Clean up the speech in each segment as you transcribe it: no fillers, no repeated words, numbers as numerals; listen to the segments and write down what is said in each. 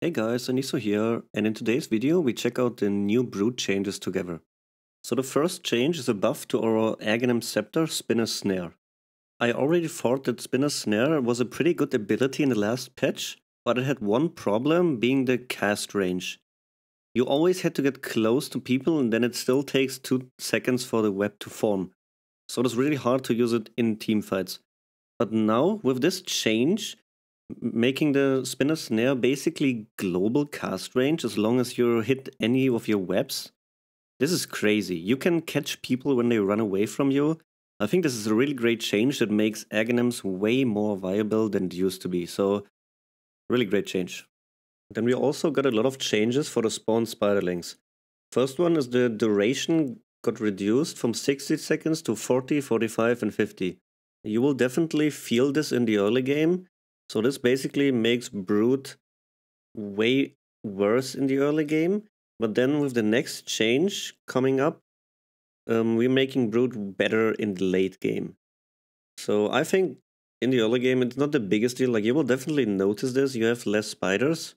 Hey guys, Aniso here, and in today's video we check out the new Brood changes together. So the first change is a buff to our Aghanim Scepter Spinner Snare. I already thought that Spinner Snare was a pretty good ability in the last patch, but it had one problem, being the cast range. You always had to get close to people and then it still takes 2 seconds for the web to form. So it was really hard to use it in teamfights. But now, with this change, making the spinner snare basically global cast range as long as you hit any of your webs. This is crazy. You can catch people when they run away from you. I think this is a really great change that makes Aghanims way more viable than it used to be. So, really great change. Then we also got a lot of changes for the spawn spiderlings. First one is the duration got reduced from 60 seconds to 40, 45 and 50. You will definitely feel this in the early game. So this basically makes Brood way worse in the early game. But then with the next change coming up, we're making Brood better in the late game. So I think in the early game, it's not the biggest deal. Like, you will definitely notice this. You have less spiders.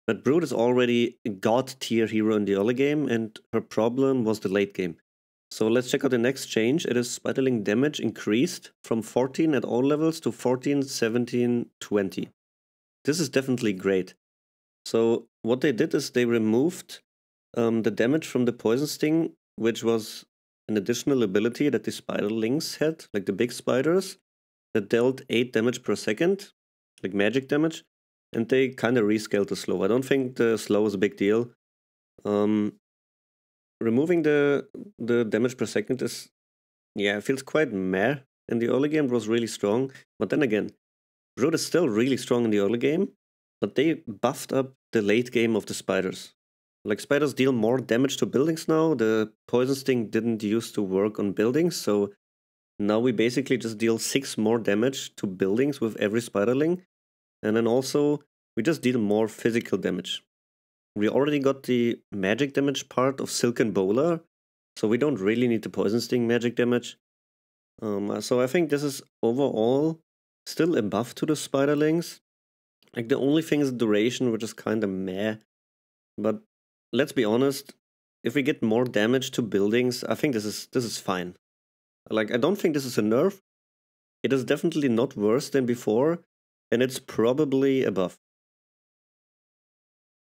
But Brood is already a god tier hero in the early game, and her problem was the late game. So let's check out the next change. It is spiderling damage increased from 14 at all levels to 14, 17, 20. This is definitely great. So what they did is they removed the damage from the poison sting, which was an additional ability that the spiderlings had, like the big spiders, that dealt 8 damage per second, like magic damage, and they kind of rescaled the slow. I don't think the slow is a big deal. Removing the damage per second is, yeah, it feels quite meh. In the early game it was really strong, but then again, Brood is still really strong in the early game, but they buffed up the late game of the spiders. Like, spiders deal more damage to buildings now. The poison sting didn't used to work on buildings, so now we basically just deal 6 more damage to buildings with every spiderling, and then also we just deal more physical damage. We already got the magic damage part of Silken Bowler, so we don't really need the Poison Sting magic damage. So I think this is overall still a buff to the Spiderlings. Like, the only thing is duration, which is kind of meh. But let's be honest, if we get more damage to buildings, I think this is fine. Like, I don't think this is a nerf. It is definitely not worse than before, and it's probably a buff.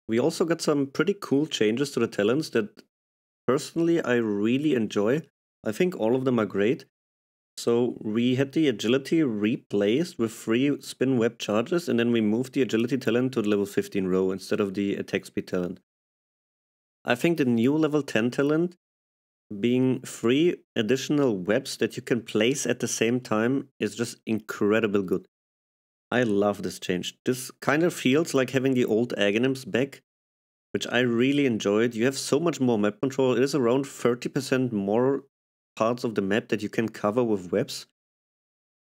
We also got some pretty cool changes to the talents that personally I really enjoy. I think all of them are great. So we had the agility replaced with 3 spin web charges, and then we moved the agility talent to the level 15 row instead of the attack speed talent. I think the new level 10 talent, being 3 additional webs that you can place at the same time, is just incredibly good. I love this change. This kind of feels like having the old Aghanims back, which I really enjoyed. You have so much more map control. It is around 30% more parts of the map that you can cover with webs.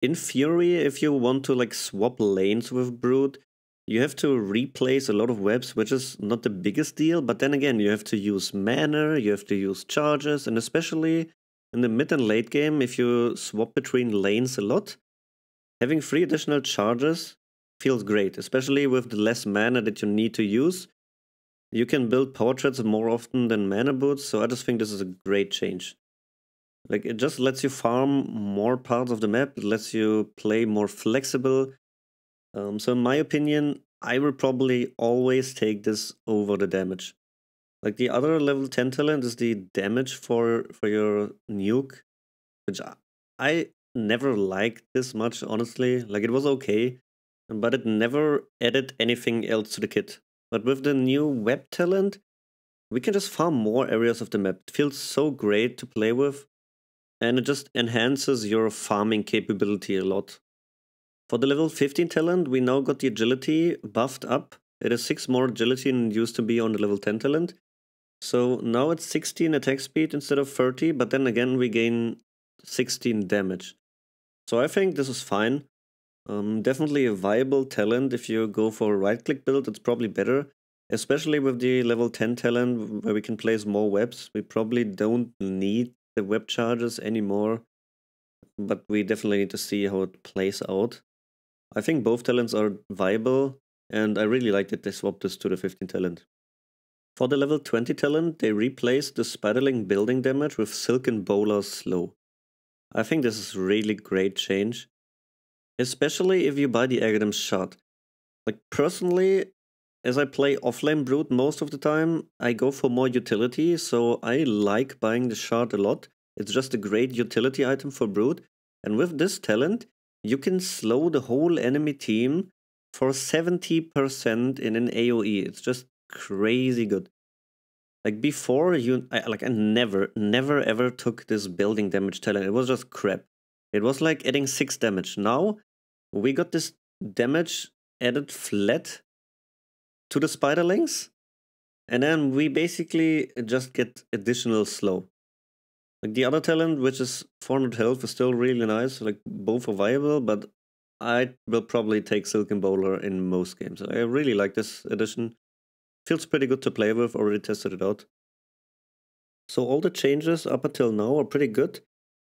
In theory, if you want to like swap lanes with Brood, you have to replace a lot of webs, which is not the biggest deal, but then again, you have to use mana, you have to use charges, and especially in the mid and late game, if you swap between lanes a lot, having 3 additional charges feels great, especially with the less mana that you need to use. You can build power treads more often than mana boots, so I just think this is a great change. Like, it just lets you farm more parts of the map, it lets you play more flexible. So in my opinion, I will probably always take this over the damage. Like, the other level 10 talent is the damage for your nuke, which I never liked this much, honestly. Like, it was okay, but it never added anything else to the kit. But with the new web talent, we can just farm more areas of the map. It feels so great to play with, and it just enhances your farming capability a lot. For the level 15 talent, we now got the agility buffed up. It is 6 more agility than it used to be on the level 10 talent. So now it's 16 attack speed instead of 30, but then again we gain 16 damage. So I think this is fine. Definitely a viable talent. If you go for a right-click build, it's probably better. Especially with the level 10 talent where we can place more webs. We probably don't need the web charges anymore, but we definitely need to see how it plays out. I think both talents are viable, and I really like that they swapped this to the 15 talent. For the level 20 talent, they replaced the Spiderling building damage with Silken Bowler's slow. I think this is really great change, especially if you buy the Aghanim shard. Like personally, as I play offlane Brood most of the time, I go for more utility, so I like buying the shard a lot. It's just a great utility item for Brood, and with this talent, you can slow the whole enemy team for 70% in an AoE. It's just crazy good. Like before, I never ever took this building damage talent. It was just crap. It was like adding 6 damage. Now we got this damage added flat to the spiderlings, and then we basically just get additional slow. Like the other talent, which is 400 health, is still really nice. Like both are viable, but I will probably take Silken Bowler in most games. I really like this addition. Feels pretty good to play with, already tested it out. So all the changes up until now are pretty good,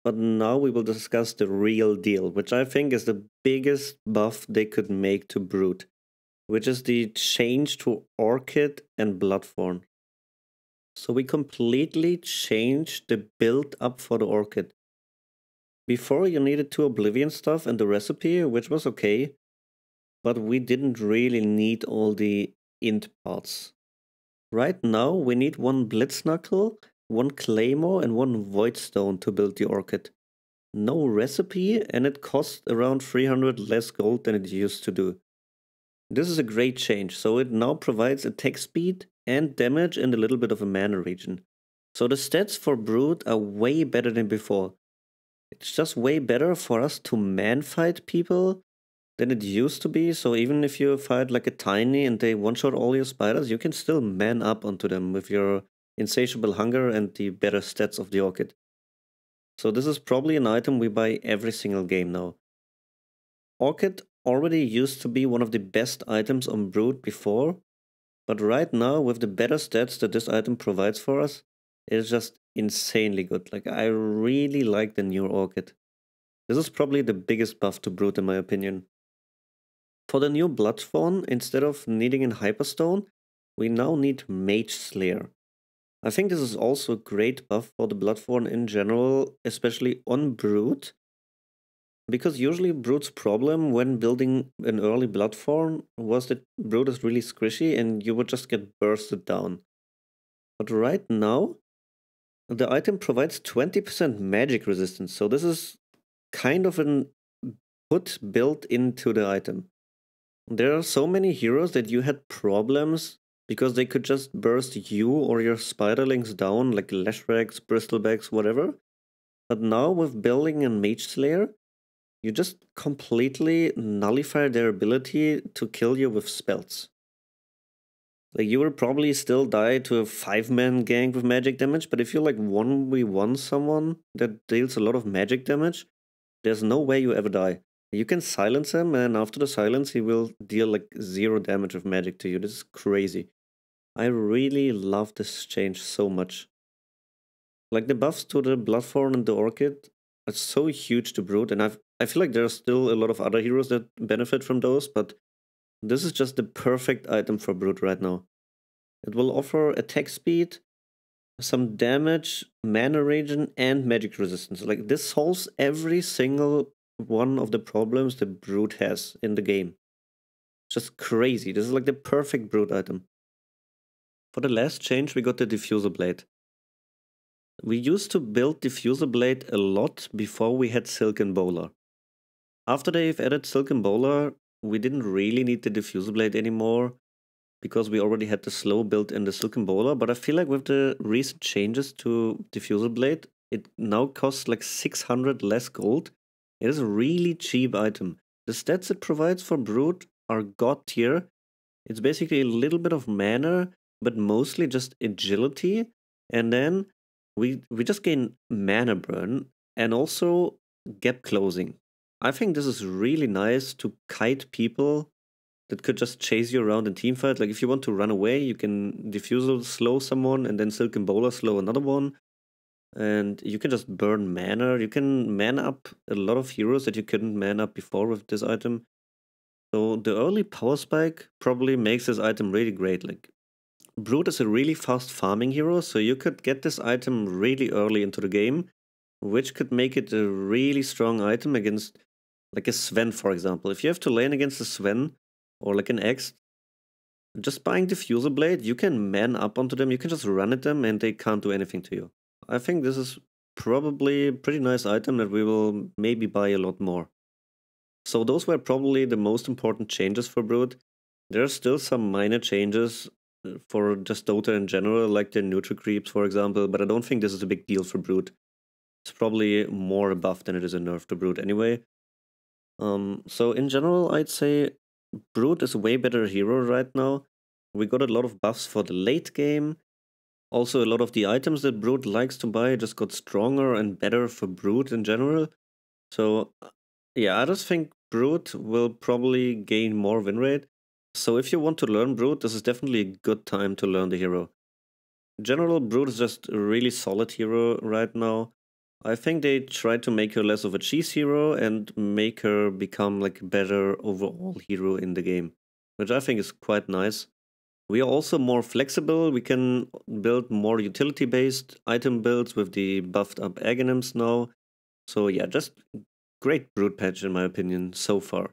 but now we will discuss the real deal, which I think is the biggest buff they could make to Brood, which is the change to Orchid and Bloodthorn. So we completely changed the build up for the Orchid. Before you needed 2 Oblivion stuff and the recipe, which was okay, but we didn't really need all the int parts. Right now we need 1 Blitz-Knuckle, 1 Claymore and 1 Voidstone to build the Orchid. No recipe, and it costs around 300 less gold than it used to do. This is a great change, so it now provides attack speed and damage and a little bit of a mana regen. So the stats for Brood are way better than before. It's just way better for us to man-fight people than it used to be, so even if you fight like a tiny and they one-shot all your spiders, you can still man up onto them with your insatiable hunger and the better stats of the Orchid. So this is probably an item we buy every single game now. Orchid already used to be one of the best items on Brood before, but right now with the better stats that this item provides for us, it is just insanely good. Like I really like the new Orchid. This is probably the biggest buff to Brood in my opinion. For the new Bloodthorn, instead of needing an Hyperstone, we now need Mage Slayer. I think this is also a great buff for the Bloodthorn in general, especially on Brood. Because usually Brood's problem when building an early Bloodthorn was that Brood is really squishy and you would just get bursted down. But right now, the item provides 20% magic resistance, so this is kind of an put built into the item. There are so many heroes that you had problems because they could just burst you or your spiderlings down, like Lashrags, Bristlebacks, whatever. But now with building a Mage Slayer, you just completely nullify their ability to kill you with spells. Like you will probably still die to a 5-man gang with magic damage, but if you like 1v1 someone that deals a lot of magic damage, there's no way you ever die. You can silence him, and after the silence, he will deal like 0 damage of magic to you. This is crazy. I really love this change so much. Like the buffs to the Bloodthorn and the Orchid are so huge to Brood, and I feel like there are still a lot of other heroes that benefit from those, but this is just the perfect item for Brood right now. It will offer attack speed, some damage, mana regen, and magic resistance. Like this solves every single one of the problems that Brood has in the game. Just crazy. This is like the perfect Brood item. For the last change, we got the Diffuser Blade. We used to build Diffuser Blade a lot before we had Silken Bowler. After they've added Silken Bowler, we didn't really need the Diffuser Blade anymore because we already had the slow build in the Silken Bowler, but I feel like with the recent changes to Diffuser Blade, it now costs like 600 less gold. It is a really cheap item. The stats it provides for Brood are god tier. It's basically a little bit of mana, but mostly just agility, and then we just gain mana burn and also gap closing. I think this is really nice to kite people that could just chase you around in teamfight. Like if you want to run away, you can Diffusal slow someone and then Silken Bowler slow another one. And you can just burn mana. You can man up a lot of heroes that you couldn't man up before with this item. So the early power spike probably makes this item really great. Like, Brood is a really fast farming hero, so you could get this item really early into the game, which could make it a really strong item against like a Sven, for example. If you have to lane against a Sven or like an X, just buying Diffuser Blade, you can man up onto them, you can just run at them and they can't do anything to you. I think this is probably a pretty nice item that we will maybe buy a lot more. So those were probably the most important changes for Brood. There are still some minor changes for just Dota in general, like the neutral creeps, for example, but I don't think this is a big deal for Brood. It's probably more a buff than it is a nerf to Brood anyway. So in general, I'd say Brood is a way better hero right now. We got a lot of buffs for the late game. Also, a lot of the items that Brood likes to buy just got stronger and better for Brood in general. So yeah, I just think Brood will probably gain more win rate. So if you want to learn Brood, this is definitely a good time to learn the hero. In general, Brood is just a really solid hero right now. I think they tried to make her less of a cheese hero and make her become like a better overall hero in the game, which I think is quite nice. We are also more flexible. We can build more utility-based item builds with the buffed up Aghanims now. So yeah, just great Brood patch in my opinion so far.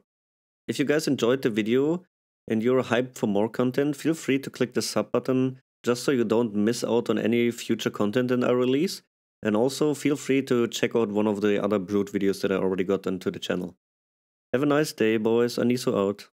If you guys enjoyed the video and you're hyped for more content, feel free to click the sub button just so you don't miss out on any future content that I release. And also feel free to check out one of the other Brood videos that I already got onto the channel. Have a nice day, boys. Aniso out.